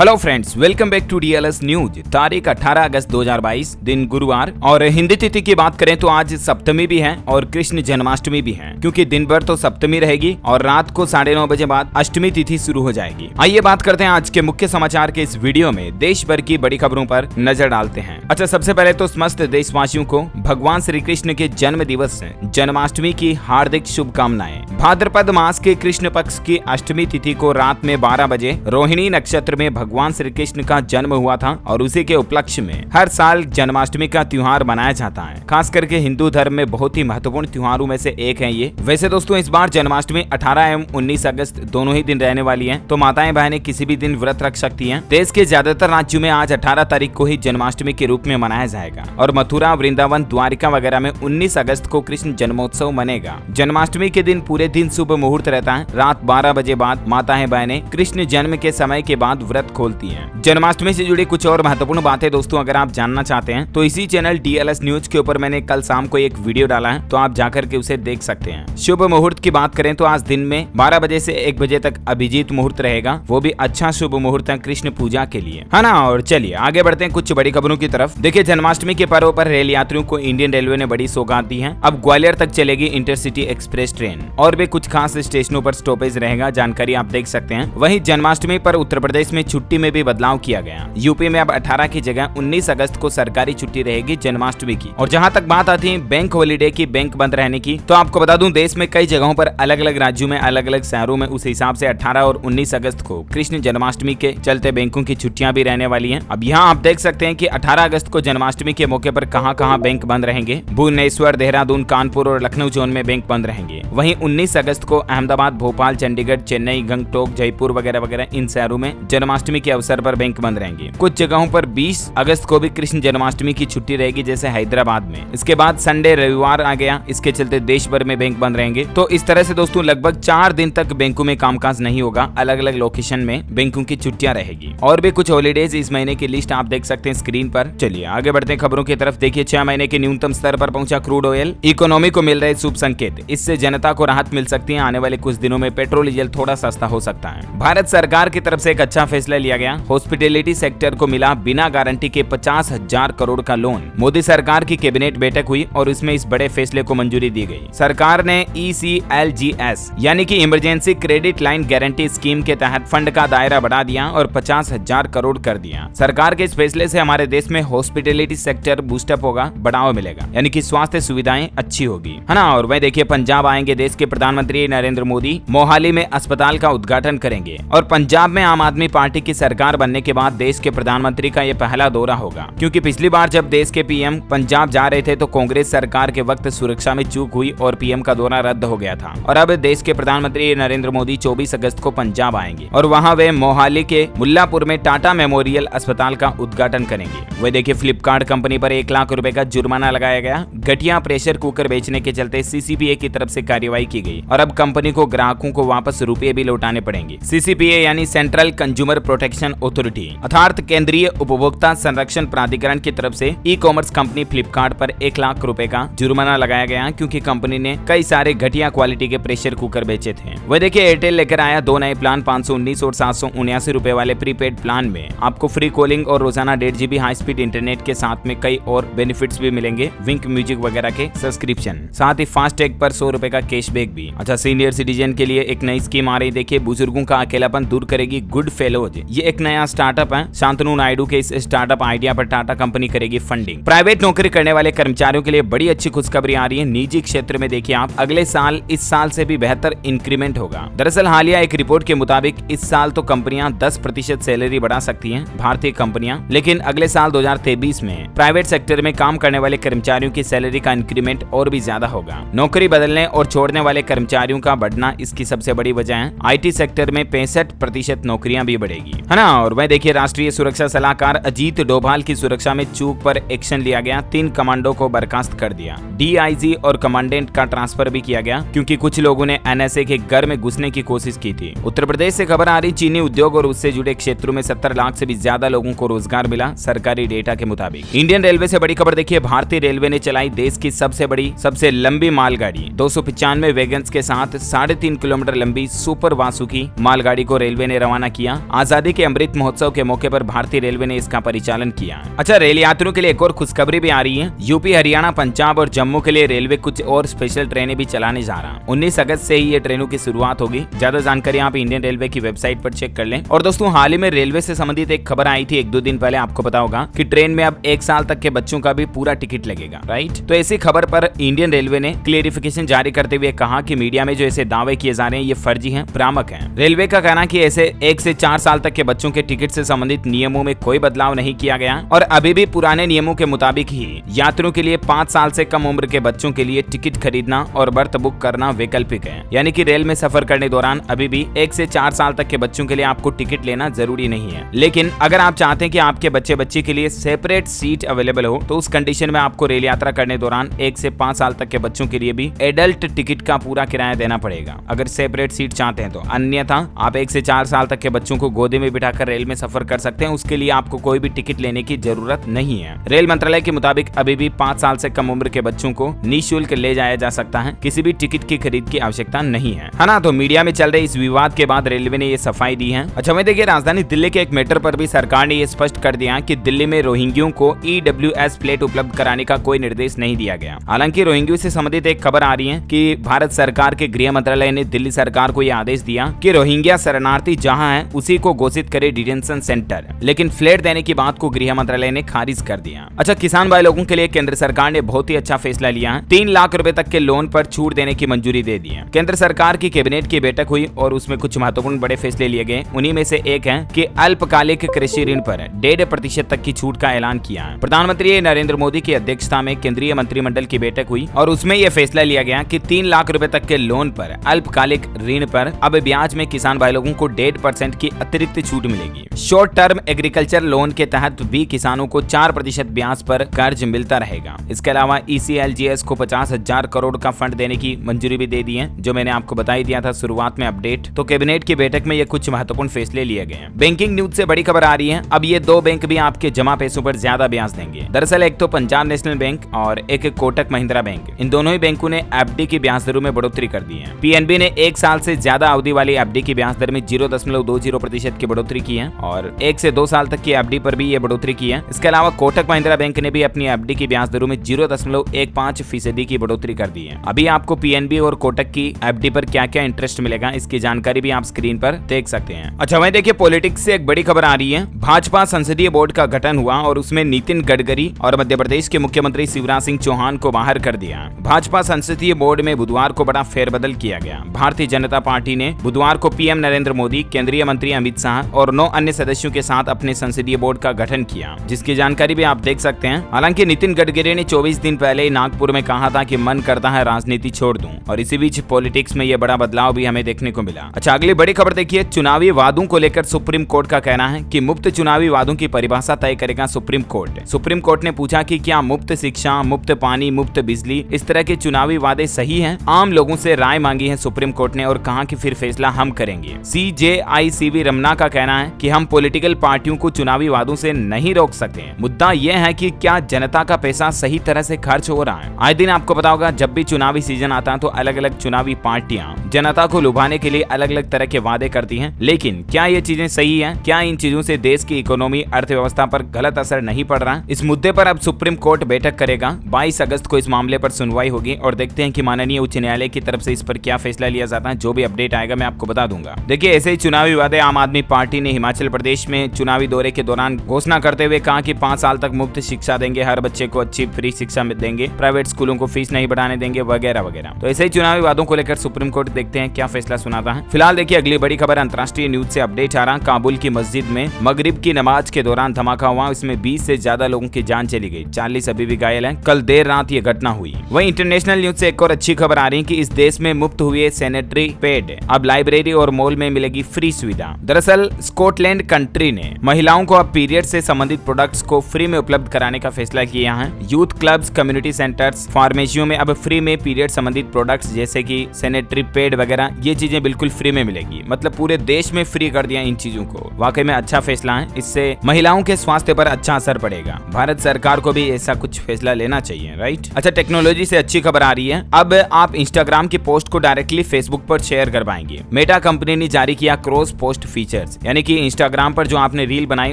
Hello friends, welcome back to DLS news. तारीख 18 अगस्त 2022, दिन गुरुवार। और हिंदी तिथि की बात करें तो आज सप्तमी भी है और कृष्ण जन्माष्टमी भी है, क्योंकि दिन भर तो सप्तमी रहेगी और रात को 9:30 बजे बाद अष्टमी तिथि शुरू हो जाएगी। आइए बात करते हैं आज के मुख्य समाचार के इस वीडियो में देश भर की बड़ी खबरों पर नजर डालते हैं। अच्छा, सबसे पहले तो समस्त देशवासियों को भगवान श्री कृष्ण के जन्म दिवस जन्माष्टमी की हार्दिक शुभकामनाएं। भाद्रपद मास के कृष्ण पक्ष की अष्टमी तिथि को रात में 12 बजे रोहिणी नक्षत्र में भगवान श्री कृष्ण का जन्म हुआ था और उसी के उपलक्ष्य में हर साल जन्माष्टमी का त्योहार मनाया जाता है। खास करके हिंदू धर्म में बहुत ही महत्वपूर्ण त्योहारों में से एक है ये। वैसे दोस्तों, इस बार जन्माष्टमी 18 एवं 19 अगस्त दोनों ही दिन रहने वाली है, तो माताएं बहनें किसी भी दिन व्रत रख सकती हैं। देश के ज्यादातर राज्यों में आज 18 तारीख को ही जन्माष्टमी के रूप में मनाया जाएगा और मथुरा, वृंदावन, द्वारिका वगैरह में 19 अगस्त को कृष्ण जन्मोत्सव मनेगा। जन्माष्टमी के दिन पूरे दिन शुभ मुहूर्त रहता है। रात 12 बजे बाद माताएं बहनें कृष्ण जन्म के समय के बाद व्रत खोलती हैं। जन्माष्टमी से जुड़ी कुछ और महत्वपूर्ण बातें दोस्तों अगर आप जानना चाहते हैं तो इसी चैनल डीएलएस न्यूज के ऊपर मैंने कल शाम को एक वीडियो डाला है, तो आप जाकर के उसे देख सकते हैं। शुभ मुहूर्त की बात करें तो आज दिन में 12 बजे से 1 बजे तक अभिजीत मुहूर्त रहेगा, वो भी अच्छा शुभ मुहूर्त है कृष्ण पूजा के लिए, है ना। और चलिए आगे बढ़ते हैं कुछ बड़ी खबरों की तरफ। देखिए, जन्माष्टमी के पर्व पर रेल यात्रियों को इंडियन रेलवे ने बड़ी सौगात दी है। अब ग्वालियर तक चलेगी इंटरसिटी एक्सप्रेस ट्रेन और भी कुछ खास स्टेशनों पर स्टॉपेज रहेगा, जानकारी आप देख सकते हैं। वहीं जन्माष्टमी पर उत्तर प्रदेश में छुट्टी में भी बदलाव किया गया। यूपी में अब 18 की जगह 19 अगस्त को सरकारी छुट्टी रहेगी जन्माष्टमी की। और जहां तक बात आती है बैंक हॉलीडे की, बैंक बंद रहने की, तो आपको बता दूं देश में कई जगहों पर अलग अलग राज्यों में, अलग अलग शहरों में उस हिसाब से 18 और 19 अगस्त को कृष्ण जन्माष्टमी के चलते बैंकों की छुट्टियां भी रहने वाली हैं। अब यहाँ आप देख सकते हैं कि 18 अगस्त को जन्माष्टमी के मौके पर कहां बैंक बंद रहेंगे। भुवनेश्वर, देहरादून, कानपुर और लखनऊ जोन में बैंक बंद रहेंगे। वहीं 19 अगस्त को अहमदाबाद, भोपाल, चंडीगढ़, चेन्नई, गंगटोक, जयपुर वगैरह वगैरह इन शहरों में जन्माष्टमी के अवसर पर बैंक बंद रहेंगे। कुछ जगहों पर 20 अगस्त को भी कृष्ण जन्माष्टमी की छुट्टी रहेगी, जैसे हैदराबाद में। इसके बाद संडे, रविवार आ गया, इसके चलते देश भर में बैंक बंद रहेंगे। तो इस तरह से दोस्तों लगभग 4 दिन तक बैंकों में कामकाज नहीं होगा। अलग अलग लोकेशन में बैंकों की छुट्टियां रहेगी। और भी कुछ हॉलीडेज इस महीने की लिस्ट आप देख सकते हैं स्क्रीन पर। चलिए आगे बढ़ते हैं खबरों की तरफ। देखिए, 6 महीने के न्यूनतम स्तर पर पहुंचा क्रूड ऑयल, इकोनॉमी को मिल रहे शुभ संकेत। इससे जनता को राहत मिल सकती है। आने वाले कुछ दिनों में पेट्रोल डीजल थोड़ा सस्ता हो सकता है। भारत सरकार की तरफ से एक अच्छा फैसला लिया गया। हॉस्पिटैलिटी सेक्टर को मिला बिना गारंटी के 50,000 करोड़ का लोन। मोदी सरकार की कैबिनेट बैठक हुई और इसमें इस बड़े फैसले को मंजूरी दी गई। सरकार ने ECLGS यानी कि emergency credit line guarantee scheme के तहत फंड का दायरा बढ़ा दिया और 50,000 करोड़ कर दिया। सरकार के इस फैसले से हमारे देश में हॉस्पिटैलिटी सेक्टर बूस्टअप होगा, बढ़ावा मिलेगा, यानी कि स्वास्थ्य सुविधाएं अच्छी होगी, है ना। और वह देखिए, पंजाब आएंगे देश के प्रधानमंत्री नरेंद्र मोदी। मोहाली में अस्पताल का उद्घाटन करेंगे। और पंजाब में आम आदमी पार्टी की सरकार बनने के बाद देश के प्रधानमंत्री का यह पहला दौरा होगा, क्योंकि पिछली बार जब देश के पीएम पंजाब जा रहे थे तो कांग्रेस सरकार के वक्त सुरक्षा में चूक हुई और पीएम का दौरा रद्द हो गया था। और अब देश के प्रधानमंत्री नरेंद्र मोदी 24 अगस्त को पंजाब आएंगे और वहां वे मोहाली के मुल्लापुर में टाटा मेमोरियल अस्पताल का उद्घाटन करेंगे। वे देखिए, फ्लिपकार्ट कंपनी पर 1 लाख रुपए का जुर्माना लगाया गया। घटिया प्रेशर कुकर बेचने के चलते CCPA की तरफ से कार्रवाई की गई और अब कंपनी को ग्राहकों को वापस रुपए भी लौटाने पड़ेंगे। CCPA यानी सेंट्रल कंज्यूमर प्रोटेक्शन अथॉरिटी अर्थात केंद्रीय उपभोक्ता संरक्षण प्राधिकरण की तरफ से ई-कॉमर्स कंपनी फ्लिपकार्ट पर 1 लाख रुपए का जुर्माना लगाया गया, क्योंकि कंपनी ने कई सारे घटिया क्वालिटी के प्रेशर कुकर बेचे थे। वह देखिए, एयरटेल लेकर आया 2 नए प्लान, 519 और 779 रुपए वाले प्रीपेड प्लान में आपको फ्री कॉलिंग और रोजाना 1.5 GB हाई स्पीड इंटरनेट के साथ में कई और बेनिफिट्स भी मिलेंगे, विंक म्यूजिक वगैरह के सब्सक्रिप्शन, साथ ही फास्टैग पर 100 रुपए का कैशबैक भी। अच्छा, सीनियर सिटीजन के लिए एक नई स्कीम आ रही। देखिए, बुजुर्गों का अकेलापन दूर करेगी गुड फेलोज। ये एक नया स्टार्टअप है। शांतनु नायडू के इस स्टार्टअप आइडिया पर टाटा कंपनी करेगी फंडिंग। प्राइवेट नौकरी करने वाले कर्मचारियों के लिए बड़ी अच्छी खुशखबरी आ रही है। निजी क्षेत्र में देखिए आप, अगले साल इस साल से भी बेहतर इंक्रीमेंट होगा। दरअसल हालिया एक रिपोर्ट के मुताबिक इस साल तो कंपनियां 10% सैलरी बढ़ा सकती हैं, भारतीय कंपनियां, लेकिन अगले साल 2023 में प्राइवेट सेक्टर में काम करने वाले कर्मचारियों की सैलरी का इंक्रीमेंट और भी ज्यादा होगा। नौकरी बदलने और छोड़ने वाले कर्मचारियों का बढ़ना इसकी सबसे बड़ी वजह है। IT सेक्टर में 65% नौकरियां भी बढ़ेगी, है ना। और वह देखिए, राष्ट्रीय सुरक्षा सलाहकार अजीत डोभाल की सुरक्षा में चूक पर एक्शन लिया गया। 3 कमांडो को बर्खास्त कर दिया। DIG और कमांडेंट का ट्रांसफर भी किया गया, क्योंकि कुछ लोगों ने NSA के घर में घुसने की कोशिश की थी। उत्तर प्रदेश से खबर आ रही, चीनी उद्योग और उससे जुड़े क्षेत्रों में 70 लाख से भी ज्यादा लोगों को रोजगार मिला, सरकारी डेटा के मुताबिक। इंडियन रेलवे से बड़ी खबर देखिए, भारतीय रेलवे ने चलाई देश की सबसे बड़ी, सबसे लंबी मालगाड़ी। 295 वैगन्स के साथ 3.5 किलोमीटर लंबी सुपर वासुकी मालगाड़ी को रेलवे ने रवाना किया। आजादी आजादी के अमृत महोत्सव के मौके पर भारतीय रेलवे ने इसका परिचालन किया। अच्छा, रेल यात्रियों के लिए एक और खुशखबरी भी आ रही है। यूपी, हरियाणा, पंजाब और जम्मू के लिए रेलवे कुछ और स्पेशल ट्रेनें भी चलाने जा रहा है। 19 अगस्त से ही ये ट्रेनों की शुरुआत होगी। ज्यादा जानकारी आप इंडियन रेलवे की वेबसाइट पर चेक कर लें। और दोस्तों, हाल ही में रेलवे से संबंधित एक खबर आई थी 1-2 दिन पहले, आपको पता होगा कि ट्रेन में अब 1 साल तक के बच्चों का भी पूरा टिकट लगेगा, राइट। तो ऐसी खबर पर इंडियन रेलवे ने क्लेरिफिकेशन जारी करते हुए कहा कि मीडिया में जो ऐसे दावे किए जा रहे हैं ये फर्जी हैं, भ्रामक हैं। रेलवे का कहना कि ऐसे 1 से 4 साल तक के बच्चों के टिकट से संबंधित नियमों में कोई बदलाव नहीं किया गया और अभी भी पुराने नियमों के मुताबिक ही यात्रियों के लिए 5 साल से कम उम्र के बच्चों के लिए टिकट खरीदना और बर्थ बुक करना वैकल्पिक है। यानी कि रेल में सफर करने दौरान अभी भी 1 से 4 साल तक के बच्चों के लिए आपको टिकट लेना जरूरी नहीं है। लेकिन अगर आप चाहते हैं कि आपके बच्चे के लिए सेपरेट सीट अवेलेबल हो तो उस कंडीशन में आपको रेल यात्रा करने दौरान 1 से 5 साल तक के बच्चों के लिए भी एडल्ट टिकट का पूरा किराया देना पड़ेगा, अगर सेपरेट सीट चाहते हैं तो। अन्यथा आप 1 से 4 साल तक के बच्चों को गोदी में बिठाकर रेल में सफर कर सकते हैं, उसके लिए आपको कोई भी टिकट लेने की जरूरत नहीं है। रेल मंत्रालय के मुताबिक अभी भी 5 साल से कम उम्र के बच्चों को निःशुल्क ले जाया जा सकता है, किसी भी टिकट की खरीद की आवश्यकता नहीं है ना। तो मीडिया में चल रहे इस विवाद के बाद रेलवे ने ये सफाई दी है। अच्छा, वहीं देखिए, राजधानी दिल्ली के एक मैटर पर भी सरकार ने ये स्पष्ट कर दिया कि दिल्ली में रोहिंग्यों को EWS प्लेट उपलब्ध कराने का कोई निर्देश नहीं दिया गया। हालांकि रोहिंग्यों से संबंधित एक खबर आ रही है कि भारत सरकार के गृह मंत्रालय ने दिल्ली सरकार को यह आदेश दिया कि रोहिंग्या शरणार्थी जहां है उसी को घोषित करे डिटेंशन सेंटर, लेकिन फ्लैट देने की बात को गृह मंत्रालय ने खारिज कर दिया। अच्छा, किसान भाई लोगों के लिए केंद्र सरकार ने बहुत ही अच्छा फैसला लिया है। 3 लाख रुपए तक के लोन पर छूट देने की मंजूरी दे दी है। केंद्र सरकार की कैबिनेट की बैठक हुई और उसमें कुछ महत्वपूर्ण बड़े फैसले लिए गए। उन्हीं में से एक है कि अल्पकालिक कृषि ऋण पर 1.5% तक की छूट का ऐलान किया है। प्रधानमंत्री नरेंद्र मोदी की अध्यक्षता में केंद्रीय मंत्रिमंडल की बैठक हुई और उसमें यह फैसला लिया गया कि 3 लाख रुपए तक के लोन पर अल्पकालिक ऋण पर अब ब्याज में किसान भाई लोगों को 1.5% की अतिरिक्त छूट मिलेगी। शॉर्ट टर्म एग्रीकल्चर लोन के तहत भी किसानों को 4% ब्याज पर कर्ज मिलता रहेगा। इसके अलावा ECLGS को 50,000 करोड़ का फंड देने की मंजूरी भी दे दी है, जो मैंने आपको बता ही दिया था शुरुआत में अपडेट। तो कैबिनेट की बैठक में ये कुछ महत्वपूर्ण फैसले लिए गए हैं। बैंकिंग न्यूज से बड़ी खबर आ रही है, अब ये 2 बैंक भी आपके जमा पैसों पर ज्यादा ब्याज देंगे। दरअसल एक तो पंजाब नेशनल बैंक और एक कोटक महिंद्रा बैंक, इन दोनों ही बैंकों ने FD की ब्याज दरों में बढ़ोतरी कर दी है। PNB ने 1 साल से ज्यादा अवधि वाली FD की ब्याज दर में 0.20% की बढ़ोतरी की है और 1 से 2 साल तक की FD पर भी ये बढ़ोतरी की है। इसके अलावा कोटक महिंद्रा बैंक ने भी अपनी FD की ब्याज दरों में 0.15% की बढ़ोतरी कर दी है। अभी आपको PNB और कोटक की FD पर क्या क्या इंटरेस्ट मिलेगा इसकी जानकारी भी आप स्क्रीन पर देख सकते हैं। अच्छा, वहीं देखिए, पॉलिटिक्स से एक बड़ी खबर आ रही है। भाजपा संसदीय बोर्ड का गठन हुआ और उसमें नितिन गडकरी और मध्य प्रदेश के मुख्यमंत्री शिवराज सिंह चौहान को बाहर कर दिया। भाजपा संसदीय बोर्ड में बुधवार को बड़ा फेरबदल किया गया। भारतीय जनता पार्टी ने बुधवार को PM नरेंद्र मोदी, केंद्रीय मंत्री अमित शाह और 9 अन्य सदस्यों के साथ अपने संसदीय बोर्ड का गठन किया, जिसकी जानकारी भी आप देख सकते हैं। हालांकि नितिन गडकरी ने 24 दिन पहले नागपुर में कहा था कि मन करता है राजनीति छोड़ दूं, और इसी बीच पॉलिटिक्स में यह बड़ा बदलाव भी हमें देखने को मिला। अच्छा, अगली बड़ी खबर देखिए, चुनावी वादों को लेकर सुप्रीम कोर्ट का कहना है कि मुफ्त चुनावी वादों की परिभाषा तय करेगा सुप्रीम कोर्ट। सुप्रीम कोर्ट ने पूछा कि क्या मुफ्त शिक्षा, मुफ्त पानी, मुफ्त बिजली, इस तरह के चुनावी वादे सही हैं? आम लोगों से राय मांगी है सुप्रीम कोर्ट ने और कहा कि फिर फैसला हम करेंगे। CJI रमना का कहना है कि हम पॉलिटिकल पार्टियों को चुनावी वादों से नहीं रोक सकते। मुद्दा यह है कि क्या जनता का पैसा सही तरह से खर्च हो रहा है। आए दिन आपको पता होगा, जब भी चुनावी सीजन आता है तो अलग अलग चुनावी पार्टियां जनता को लुभाने के लिए अलग अलग तरह के वादे करती हैं, लेकिन क्या ये चीजें सही हैं? क्या इन चीजों से देश की इकोनॉमी, अर्थव्यवस्था पर गलत असर नहीं पड़ रहा? इस मुद्दे पर अब सुप्रीम कोर्ट बैठक करेगा। 22 अगस्त को इस मामले पर सुनवाई होगी और देखते हैं कि माननीय उच्च न्यायालय की तरफ से इस पर क्या फैसला लिया जाता है। जो भी अपडेट आएगा मैं आपको बता दूंगा। देखिए, ऐसे ही चुनावी वादे आम आदमी पार्टी ने हिमाचल प्रदेश में चुनावी दौरे के दौरान घोषणा करते हुए कहा कि 5 साल तक मुफ्त शिक्षा देंगे, हर बच्चे को अच्छी फ्री शिक्षा देंगे, प्राइवेट स्कूलों को फीस नहीं बढ़ाने देंगे, वगैरह वगैरह। तो ऐसे ही चुनावी वादों को लेकर सुप्रीम कोर्ट देखते हैं क्या फैसला सुनाता है। फिलहाल देखिए, अगली बड़ी खबर अंतर्राष्ट्रीय न्यूज से अपडेट आ रहा। काबुल की मस्जिद में मगरिब की नमाज के दौरान धमाका हुआ, इसमें 20 से ज्यादा लोगों की जान चली गई, 40 अभी भी घायल हैं। कल देर रात ये घटना हुई। वहीं इंटरनेशनल न्यूज से एक और अच्छी खबर आ रही है कि इस देश में मुफ्त हुए सैनिटरी पैड अब लाइब्रेरी और मॉल में मिलेगी फ्री सुविधा। दरअसल स्कॉटलैंड कंट्री ने महिलाओं को अब पीरियड से संबंधित प्रोडक्ट्स को फ्री में उपलब्ध कराने का फैसला किया है। यूथ क्लब्स, कम्युनिटी सेंटर्स, फार्मेसियों में अब फ्री में पीरियड संबंधित प्रोडक्ट्स जैसे कि सैनिटरी पैड वगैरह ये चीजें बिल्कुल फ्री में मिलेगी। मतलब पूरे देश में फ्री कर दिया इन चीजों को। वाकई में अच्छा फैसला है, इससे महिलाओं के स्वास्थ्य पर अच्छा असर पड़ेगा। भारत सरकार को भी ऐसा कुछ फैसला लेना चाहिए, राइट। अच्छा, टेक्नोलॉजी से अच्छी खबर आ रही है। अब आप इंस्टाग्राम की पोस्ट को डायरेक्टली फेसबुक पर शेयर कर पाएंगे। मेटा कंपनी ने जारी किया क्रॉस पोस्ट फीचर्स। क्रिएटर्स, यानी कि इंस्टाग्राम पर जो आपने रील बनाई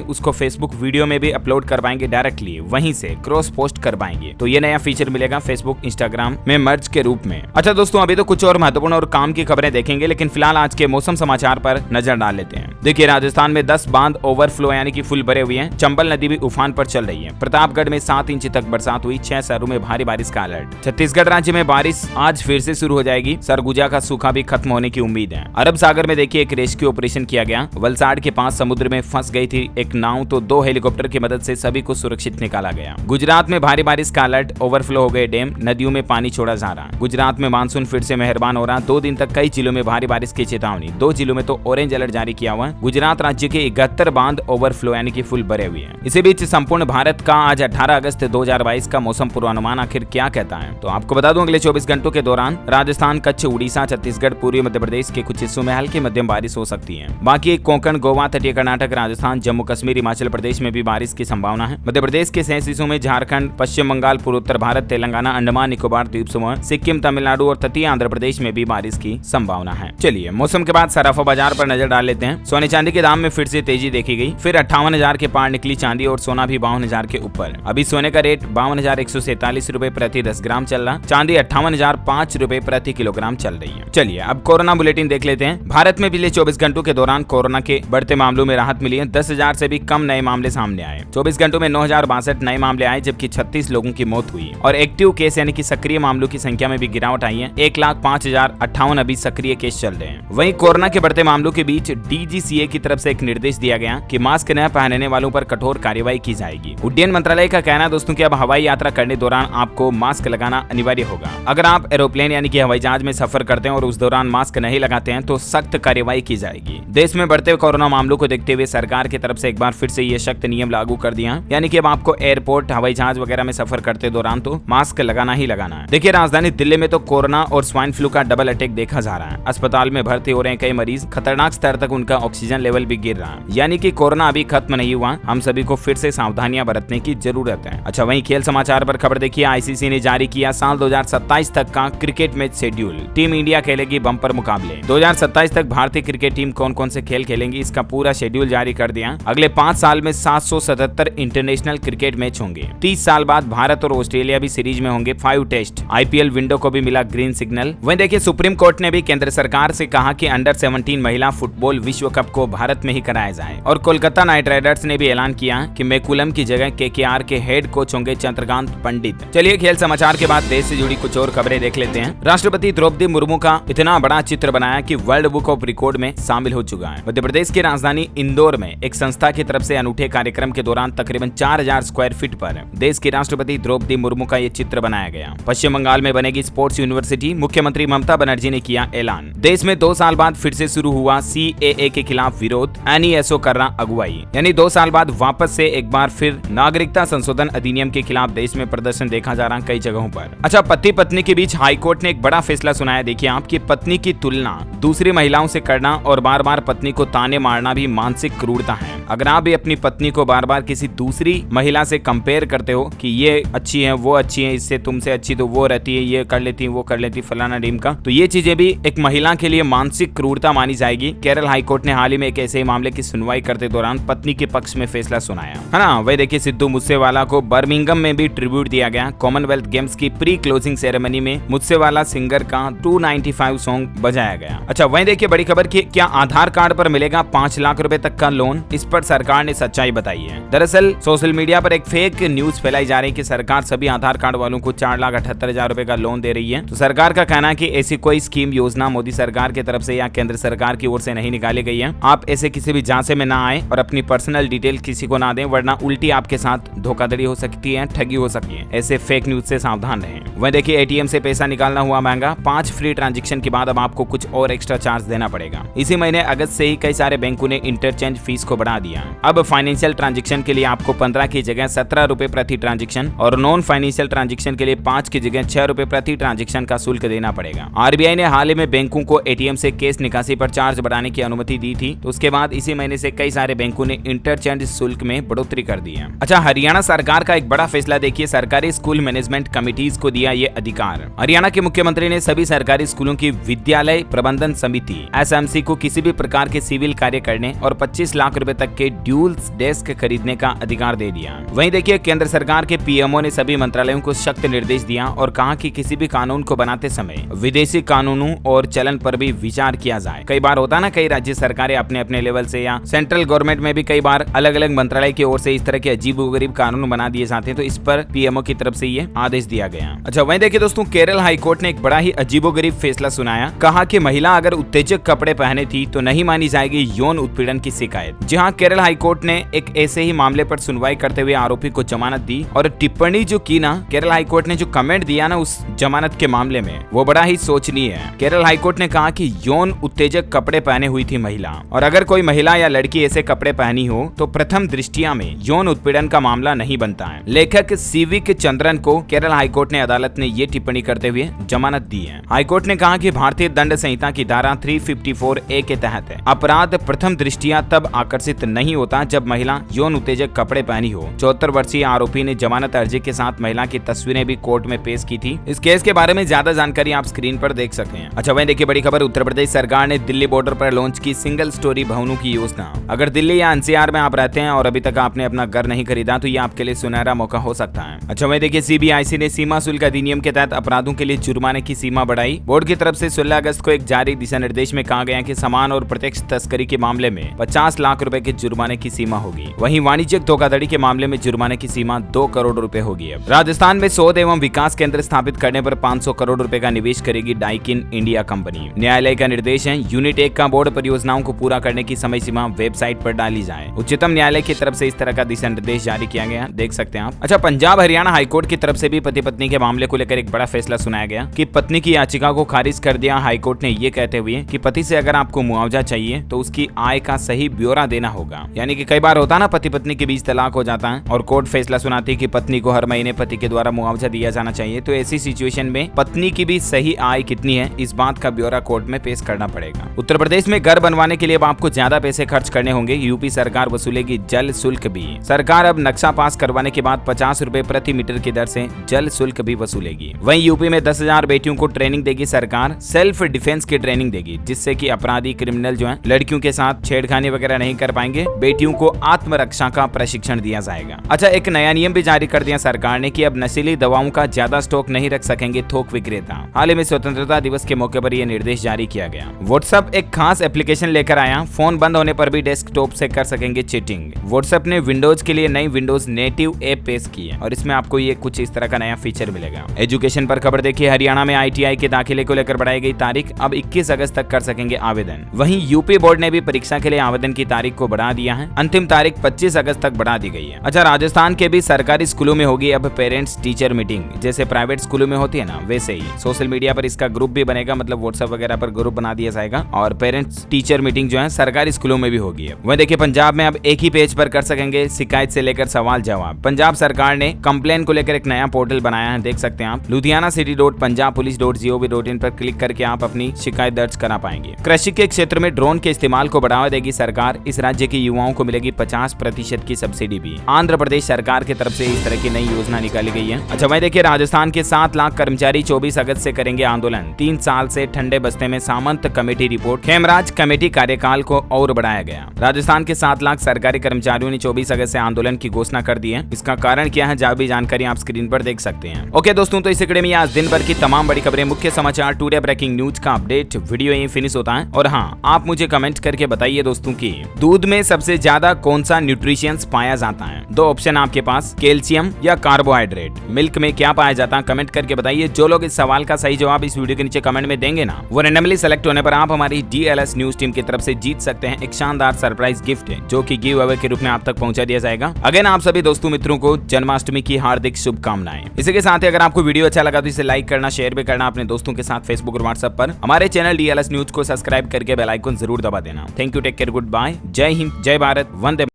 उसको फेसबुक वीडियो में भी अपलोड कर पाएंगे डायरेक्टली, वहीं से क्रॉस पोस्ट कर पाएंगे। तो ये नया फीचर मिलेगा फेसबुक इंस्टाग्राम में मर्ज के रूप में। अच्छा दोस्तों, अभी तो कुछ और महत्वपूर्ण और काम की खबरें देखेंगे, लेकिन फिलहाल आज के मौसम समाचार पर नजर डाल लेते हैं। देखिए, राजस्थान में 10 बांध ओवरफ्लो यानी कि फुल भरे हुए हैं। चंबल नदी भी उफान पर चल रही है। प्रतापगढ़ में 7 इंच तक बरसात हुई। 6 शहरों में भारी बारिश का अलर्ट। छत्तीसगढ़ राज्य में बारिश आज फिर से शुरू हो जाएगी। सरगुजा का सूखा भी खत्म होने की उम्मीद है। अरब सागर में देखिए एक रेस्क्यू ऑपरेशन किया गया। वलसाड़ के पास समुद्र में फंस गई थी एक नाव, तो 2 हेलीकॉप्टर की मदद से सभी को सुरक्षित निकाला गया। गुजरात में भारी बारिश का अलर्ट। ओवरफ्लो हो गए डैम, नदियों में पानी छोड़ा जा रहा। गुजरात में मानसून फिर से मेहरबान हो रहा। 2 दिन तक कई जिलों में भारी बारिश की चेतावनी। 2 जिलों में तो ऑरेंज अलर्ट जारी किया हुआ। गुजरात राज्य के 71 बांध ओवरफ्लो यानी कि फुल भरे हुए हैं। इसी बीच संपूर्ण भारत का आज 18 अगस्त 2022 का मौसम पूर्वानुमान आखिर क्या कहता है, तो आपको बता दूं अगले 24 घंटों के दौरान राजस्थान, कच्छ, उड़ीसा, छत्तीसगढ़, पूर्वी मध्य प्रदेश के कुछ हिस्सों में हल्की मध्यम बारिश हो सकती है। बाकी कोंकण, गोवा, तटीय कर्नाटक, राजस्थान, जम्मू कश्मीर, हिमाचल प्रदेश में भी बारिश की संभावना है। मध्य प्रदेश के शेष हिस्सों में झारखंड, पश्चिम बंगाल, पूर्वोत्तर भारत, तेलंगाना, अंडमान निकोबार द्वीप समूह, सिक्किम, तमिलनाडु और तटीय आंध्र प्रदेश में भी बारिश की संभावना है। चलिए मौसम के बाद सराफा बाजार पर नजर डाल लेते हैं। सोने चांदी के दाम में फिर से तेजी देखी गई। फिर 58,000 के पार निकली चांदी और सोना भी 52,000 के ऊपर। अभी सोने का रेट 52,147 रुपए प्रति 10 ग्राम चल रहा। चांदी 58,005 रुपए प्रति किलोग्राम चल रही है। चलिए अब कोरोना बुलेटिन देख लेते हैं। भारत में पिछले 24 घंटों के दौरान कोरोना के बढ़ते मामलों में राहत मिली है। 10,000 से भी कम नए मामले सामने आए। 24 घंटों में 9,062 नए मामले आए, जबकि 36 लोगों की मौत हुई और एक्टिव केस यानी कि सक्रिय मामलों की संख्या में भी गिरावट आई है। 1,05,058 अभी सक्रिय केस चल रहे हैं। वहीं कोरोना के बढ़ते मामलों के बीच DGCA की तरफ से एक निर्देश दिया गया कि मास्क न पहनने वालों पर कठोर कार्रवाई की जाएगी। उड्डयन मंत्रालय का कहना है दोस्तों कि अब हवाई यात्रा करने दौरान आपको मास्क लगाना अनिवार्य होगा। अगर आप एरोप्लेन यानी कि हवाई जहाज में सफर करते हैं और उस दौरान मास्क नहीं लगाते हैं तो सख्त कार्रवाई की जाएगी। देश में बढ़ते कोरोना मामलों को देखते हुए सरकार की तरफ से एक बार फिर से ये सख्त नियम लागू कर दिया, यानी कि अब आपको एयरपोर्ट, हवाई जहाज वगैरह में सफर करते दौरान तो मास्क लगाना ही लगाना है। देखिए, राजधानी दिल्ली में तो कोरोना और स्वाइन फ्लू का डबल अटैक देखा जा रहा है। अस्पताल में भर्ती हो रहे हैं कई मरीज। खतरनाक स्तर तक उनका ऑक्सीजन लेवल भी गिर रहा है, यानी कि कोरोना अभी खत्म नहीं हुआ। हम सभी को फिर से सावधानियां बरतने की जरूरत है। अच्छा, वहीं खेल समाचार पर खबर देखिए। ICC ने जारी किया साल 2027 तक का cricket match schedule. Team India खेलेगी बम्पर मुकाबले। 2027 तक भारतीय क्रिकेट टीम कौन कौन से खेल खेलेंगी इसका पूरा शेड्यूल जारी कर दिया। अगले 5 साल में 777 इंटरनेशनल क्रिकेट मैच होंगे। 30 साल बाद भारत और ऑस्ट्रेलिया भी सीरीज में होंगे 5 टेस्ट। IPL विंडो को भी मिला ग्रीन सिग्नल। वहीं देखिए, सुप्रीम कोर्ट ने भी केंद्र सरकार से कहा कि अंडर 17 महिला फुटबॉल विश्व कप को भारत में ही कराया जाए। और कोलकाता नाइट राइडर्स ने भी ऐलान किया कि मैकुलम की जगह KKR के हेड कोच होंगे चंद्रकांत पंडित। चलिए खेल समाचार के बाद देश से जुड़ी कुछ और खबरें देख लेते हैं। राष्ट्रपति द्रौपदी मुर्मू का इतना बड़ा चित्र बनाया कि वर्ल्ड बुक ऑफ रिकॉर्ड में शामिल हो चुका है। मध्य प्रदेश की राजधानी इंदौर में एक संस्था की तरफ से अनूठे कार्यक्रम के दौरान तकरीबन 4,000 स्क्वायर फीट पर देश की राष्ट्रपति द्रौपदी मुर्मू का ये चित्र बनाया गया। पश्चिम बंगाल में बनेगी स्पोर्ट्स यूनिवर्सिटी। मुख्यमंत्री ममता बनर्जी ने किया ऐलान। देश में 2 साल बाद फिर से शुरू हुआ CAA के खिलाफ विरोध। NESO कर रहा अगुवाई, यानी 2 साल बाद वापस से एक बार फिर नागरिकता संशोधन अधिनियम के खिलाफ देश में प्रदर्शन देखा जा रहा कई जगहों पर। अच्छा, पति पत्नी के बीच हाईकोर्ट ने एक बड़ा फैसला सुनाया। देखिए, आपकी पत्नी की तुलना दूसरी महिलाओं से करना और बार बार पत्नी को ताने मारना भी मानसिक क्रूरता है। अगर आप भी अपनी पत्नी को बार बार किसी दूसरी महिला से कंपेयर करते हो कि ये अच्छी है, वो अच्छी है, इससे तुमसे अच्छी तो वो रहती है, ये कर लेती, वो कर लेती, फलाना ढीम का, तो ये चीजें भी एक महिला के लिए मानसिक क्रूरता मानी जाएगी। केरल हाईकोर्ट ने हाल ही में एक ऐसे मामले की सुनवाई करते दौरान पत्नी के पक्ष में फैसला सुनाया है ना। वही देखिए, सिद्धू मूसेवाला को बर्मिंघम में भी ट्रिब्यूट दिया गया। कॉमनवेल्थ गेम्स की प्री क्लोजिंग सेरेमनी में मूसेवाला सिंगर का 295 सॉन्ग बजाया गया। अच्छा, वहीं देखिए बड़ी खबर की, क्या आधार कार्ड पर मिलेगा 5 लाख रुपए तक का लोन? इस पर सरकार ने सच्चाई बताई है। दरअसल सोशल मीडिया पर एक फेक न्यूज फैलाई जा रही है कि सरकार सभी आधार कार्ड वालों को 4,78,000 रुपए का लोन दे रही है। तो सरकार का कहना है कि ऐसी कोई स्कीम योजना मोदी सरकार की तरफ से या केंद्र सरकार की ओर से नहीं निकाली गई है। आप ऐसे किसी भी जांच में ना आए और अपनी पर्सनल डिटेल किसी को ना दें, वरना उल्टी आपके साथ धोखाधड़ी हो सकती है, ठगी हो सकती है। ऐसे फेक न्यूज से सावधान रहें। वहीं देखिए, ATM से पैसा निकालना हुआ महंगा। 5 फ्री ट्रांजैक्शन के बाद अब आपको कुछ और एक्स्ट्रा चार्ज देना पड़ेगा। इसी महीने अगस्त से ही कई सारे बैंकों ने इंटरचेंज फीस को बढ़ा दिया। अब फाइनेंशियल ट्रांजैक्शन के लिए आपको 15 की जगह 17 रुपए प्रति ट्रांजैक्शन और नॉन फाइनेंशियल ट्रांजैक्शन के लिए 5 की जगह 6 रुपए प्रति ट्रांजैक्शन का शुल्क देना पड़ेगा। RBI ने हाल ही में बैंकों को ATM से कैश निकासी पर चार्ज बढ़ाने की अनुमति दी थी। तो उसके बाद इसी महीने से कई सारे बैंकों ने इंटरचेंज शुल्क में बढ़ोतरी कर दी है। अच्छा, हरियाणा सरकार का एक बड़ा फैसला देखिए, सरकारी स्कूल मैनेजमेंट कमिटीज को दिया ये अधिकार। हरियाणा के मुख्यमंत्री ने सभी सरकारी स्कूलों की विद्यालय प्रबंधन समिति SMC को किसी भी प्रकार के सिविल सिविल कार्य करने और 25 लाख रुपए तक के ड्यूल डेस्क खरीदने का अधिकार दे दिया। वहीं देखिए केंद्र सरकार के पीएमओ ने सभी मंत्रालयों को सख्त निर्देश दिया और कहा कि किसी भी कानून को बनाते समय विदेशी कानूनों और चलन पर भी विचार किया जाए। कई बार होता ना, कई राज्य सरकारें अपने अपने लेवल से या सेंट्रल गवर्नमेंट में भी कई बार अलग अलग मंत्रालय की ओर से इस तरह के अजीबोगरीब कानून बना दिए जाते हैं, तो इस पर पीएमओ की तरफ से ये आदेश दिया गया। अच्छा, वहीं देखिए दोस्तों केरल हाईकोर्ट ने एक बड़ा ही अजीबोगरीब फैसला सुनाया। कहा कि महिला अगर उत्तेजक कपड़े पहने थी तो नहीं मानी जाएगी यौन उत्पीड़न की शिकायत। जहां केरल हाईकोर्ट ने एक ऐसे ही मामले पर सुनवाई करते हुए आरोपी को जमानत दी और टिप्पणी जो की ना, केरल हाईकोर्ट ने जो कमेंट दिया ना उस जमानत के मामले में, वो बड़ा ही सोचनीय है। केरल हाईकोर्ट ने कहा कि यौन उत्तेजक कपड़े पहने हुई थी महिला, और अगर कोई महिला या लड़की ऐसे कपड़े पहनी हो तो प्रथम दृष्टिया में यौन उत्पीड़न का मामला नहीं बनता है। लेखक सीविक चंद्रन को केरल हाईकोर्ट ने अदालत ने ये टिप्पणी करते हुए जमानत दी है। हाईकोर्ट ने कहा कि भारतीय दंड संहिता की धारा 354A के तहत है अपराध प्रथम दृष्टिया तब आकर्षित नहीं होता जब महिला यौन उत्तेजक कपड़े पहनी हो। 74 वर्षीय आरोपी ने जमानत अर्जी के साथ महिला की तस्वीरें भी कोर्ट में पेश की थी। इस केस के बारे में ज्यादा जानकारी आप स्क्रीन पर देख सकते हैं। अच्छा, वहीं देखिए बड़ी खबर, उत्तर प्रदेश सरकार ने दिल्ली बॉर्डर पर लॉन्च की सिंगल स्टोरी भवनों की योजना। अगर दिल्ली या एनसीआर में आप रहते हैं और अभी तक आपने अपना घर नहीं खरीदा तो ये आपके लिए सुनहरा मौका हो सकता है। अच्छा, वहीं देखिए सीबीआईसी ने सीमा शुल्क अधिनियम के तहत अपराधों के लिए जुर्माने की सीमा बढ़ाई। बोर्ड की तरफ से 16 अगस्त को एक जारी दिशा निर्देश में कहा गया कि सामान और प्रत्यक्ष तस्करी के मामले में 50 लाख रुपए के जुर्माने की सीमा होगी। वहीं वाणिज्यिक धोखाधड़ी के मामले में जुर्माने की सीमा 2 करोड़ रुपए होगी। राजस्थान में शोध एवं विकास केंद्र स्थापित करने पर 500 करोड़ रुपए का निवेश करेगी डाइकिन इंडिया कंपनी। न्यायालय का निर्देश है यूनिट 1 का बोर्ड परियोजनाओं को पूरा करने की समय सीमा वेबसाइट पर डाली जाए। उच्चतम न्यायालय की तरफ से इस तरह का दिशा निर्देश जारी किया गया, देख सकते हैं आप। अच्छा, पंजाब हरियाणा हाईकोर्ट की तरफ से भी पति पत्नी के मामले को लेकर एक बड़ा फैसला सुनाया गया कि पत्नी की याचिका को खारिज कर दिया हाईकोर्ट ने, ये कहते हुए कि पति से अगर आपको मुआवजा चाहिए तो उसकी आय का सही ब्यौरा देना होगा। यानी कि कई बार होता है ना, पति पत्नी के बीच तलाक हो जाता है और कोर्ट फैसला सुनाती है कि पत्नी को हर महीने पति के द्वारा मुआवजा दिया जाना चाहिए। तो ऐसी सिचुएशन में पत्नी की भी सही आय कितनी है, इस बात का ब्यौरा कोर्ट में पेश करना पड़ेगा। उत्तर प्रदेश में घर बनवाने के लिए अब आपको ज्यादा पैसे खर्च करने होंगे। यूपी सरकार वसूलेगी जल शुल्क भी। सरकार अब नक्शा पास करवाने के बाद 50 रुपए प्रति मीटर की दर से जल शुल्क भी वसूलेगी। वहीं यूपी में 10,000 बेटियों को ट्रेनिंग देगी सरकार, सेल्फ डिफेंस की ट्रेनिंग देगी, जिससे कि अपराधी क्रिमिनल जो है लड़कियों के साथ छेड़खानी वगैरह नहीं कर पाएंगे। बेटियों को आत्मरक्षा का प्रशिक्षण दिया जाएगा। अच्छा, एक नया नियम भी जारी कर दिया सरकार ने कि अब नशीली दवाओं का ज्यादा स्टॉक नहीं रख सकेंगे थोक विक्रेता। हाल ही में स्वतंत्रता दिवस के मौके पर यह निर्देश जारी किया गया। व्हाट्सएप एक खास एप्लीकेशन लेकर आया, फोन बंद होने पर भी डेस्कटॉप से कर सकेंगे चैटिंग। व्हाट्सएप ने विंडोज के लिए नई विंडोज नेटिव ऐप पेश की है और इसमें आपको ये कुछ इस तरह का नया फीचर मिलेगा। एजुकेशन पर खबर देखिए, हरियाणा में ITI के दाखिले को लेकर बढ़ाई गई तारीख, अब 21 अगस्त तक कर सकेंगे आवेदन। वहीं यूपी बोर्ड ने भी परीक्षा के लिए आवेदन की तारीख को बढ़ा दिया है, अंतिम तारीख 25 अगस्त तक बढ़ा दी गई है। अच्छा, राजस्थान के भी सरकारी स्कूलों में होगी अब पेरेंट्स टीचर मीटिंग, जैसे प्राइवेट स्कूलों में होती है ना, वैसे ही सोशल मीडिया पर इसका ग्रुप भी बनेगा, मतलब व्हाट्सएप वगैरह पर ग्रुप बना दिया जाएगा और पेरेंट्स टीचर मीटिंग जो है सरकारी स्कूलों में भी होगी। वहीं देखिए पंजाब में अब एक ही पेज पर कर सकेंगे शिकायत से लेकर सवाल जवाब। पंजाब सरकार ने कंप्लेन को लेकर एक नया पोर्टल बनाया है, देख सकते हैं आप। लुधियाना city.punjabpolice.gov.in पर क्लिक करके आप अपनी शिकायत दर्ज करा पाएंगे। कृषि के क्षेत्र में ड्रोन के इस्तेमाल को बढ़ावा देगी सरकार, इस राज्य के युवाओं को मिलेगी 50% की सब्सिडी भी। आंध्र प्रदेश सरकार की तरफ से इस तरह की नई योजना निकाली गई है। अच्छा, वहीं देखिए राजस्थान के 7 लाख कर्मचारी 24 अगस्त से करेंगे आंदोलन। 3 साल से ठंडे बस्ते में सामंत कमेटी रिपोर्ट, खेमराज कमेटी कार्यकाल को और बढ़ाया गया। राजस्थान के 7 लाख सरकारी कर्मचारियों ने 24 अगस्त से आंदोलन की घोषणा कर दी है। इसका कारण क्या है, जब भी जानकारी आप स्क्रीन पर देख सकते हैं। ओके दोस्तों, तो इस कड़ी में आज दिन भर की तमाम बड़ी खबरें, मुख्य समाचार, टुडे ब्रेकिंग न्यूज का अपडेट वीडियो यहीं फिनिश होता है। और हाँ, आप मुझे कमेंट करके बताइए दोस्तों की दूध में सबसे ज्यादा कौन सा न्यूट्रिशंस पाया जाता है। 2 ऑप्शन आपके पास, कैल्शियम या कार्बोहाइड्रेट। मिल्क में क्या पाया जाता है, कमेंट करके बताइए। जो लोग इस सवाल का सही जवाब इस वीडियो के नीचे कमेंट में देंगे ना, वो रैंडमली सेलेक्ट होने पर आप हमारी DLS न्यूज टीम की तरफ से जीत सकते हैं एक शानदार सरप्राइज गिफ्ट, जो कि गिव अवे के रूप में आप तक पहुंचा दिया जाएगा। अगेन आप सभी दोस्तों मित्रों को जन्माष्टमी की हार्दिक शुभकामनाएं। इसी के साथ ही अगर आपको वीडियो अच्छा लगा तो इसे लाइक करना, शेयर भी करना अपने दोस्तों के साथ फेसबुक और व्हाट्सएप पर। हमारे चैनल DLS न्यूज को सब्सक्राइब करके बेल आइकन जरूर दबा देना। Thank you, take care, good bye, जय हिंद, जय भारत, वंदे